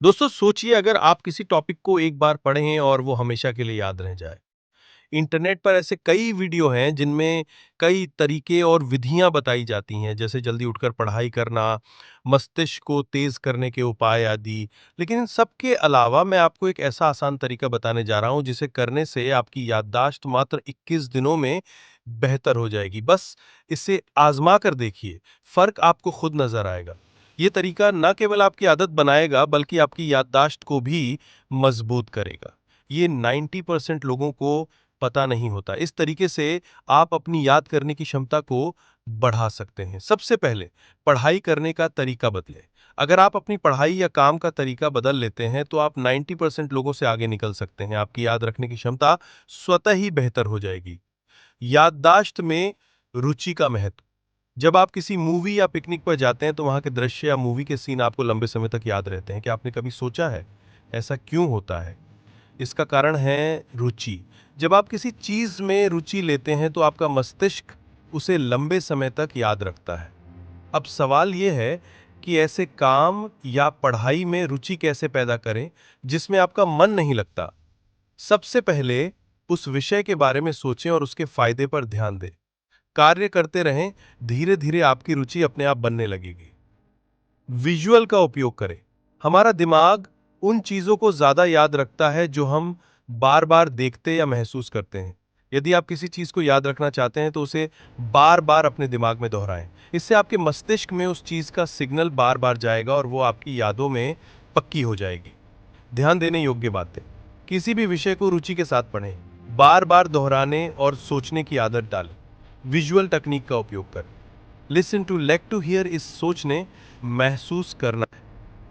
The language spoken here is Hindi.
दोस्तों सोचिए अगर आप किसी टॉपिक को एक बार पढ़ें और वो हमेशा के लिए याद रह जाए। इंटरनेट पर ऐसे कई वीडियो हैं जिनमें कई तरीके और विधियां बताई जाती हैं जैसे जल्दी उठकर पढ़ाई करना, मस्तिष्क को तेज करने के उपाय आदि। लेकिन इन सब के अलावा मैं आपको एक ऐसा आसान तरीका बताने जा रहा हूं जिसे करने से आपकी याददाश्त मात्र 21 दिनों में बेहतर हो जाएगी। बस इसे आजमा कर देखिए, फर्क आपको खुद नजर आएगा। ये तरीका न केवल आपकी आदत बनाएगा बल्कि आपकी याददाश्त को भी मजबूत करेगा। ये 90% लोगों को पता नहीं होता। इस तरीके से आप अपनी याद करने की क्षमता को बढ़ा सकते हैं। सबसे पहले पढ़ाई करने का तरीका बदलें। अगर आप अपनी पढ़ाई या काम का तरीका बदल लेते हैं तो आप 90% लोगों से आगे निकल सकते हैं। आपकी याद रखने की क्षमता स्वतः ही बेहतर हो जाएगी। याददाश्त में रुचि का महत्व। जब आप किसी मूवी या पिकनिक पर जाते हैं तो वहां के दृश्य या मूवी के सीन आपको लंबे समय तक याद रहते हैं। क्या आपने कभी सोचा है ऐसा क्यों होता है? इसका कारण है रुचि। जब आप किसी चीज में रुचि लेते हैं तो आपका मस्तिष्क उसे लंबे समय तक याद रखता है। अब सवाल यह है कि ऐसे काम या पढ़ाई में रुचि कैसे पैदा करें जिसमें आपका मन नहीं लगता। सबसे पहले उस विषय के बारे में सोचें और उसके फायदे पर ध्यान दें। कार्य करते रहें, धीरे धीरे आपकी रुचि अपने आप बनने लगेगी। विजुअल का उपयोग करें। हमारा दिमाग उन चीजों को ज्यादा याद रखता है जो हम बार बार देखते या महसूस करते हैं। यदि आप किसी चीज को याद रखना चाहते हैं तो उसे बार बार अपने दिमाग में दोहराएं। इससे आपके मस्तिष्क में उस चीज का सिग्नल बार बार जाएगा और वो आपकी यादों में पक्की हो जाएगी। ध्यान देने योग्य बातें। किसी भी विषय को रुचि के साथ पढ़ें, बार बार दोहराने और सोचने की आदत डालें। विजुअल तकनीक का उपयोग करें। लिसन टू लेक टू हियर इस सोचने, महसूस करना है।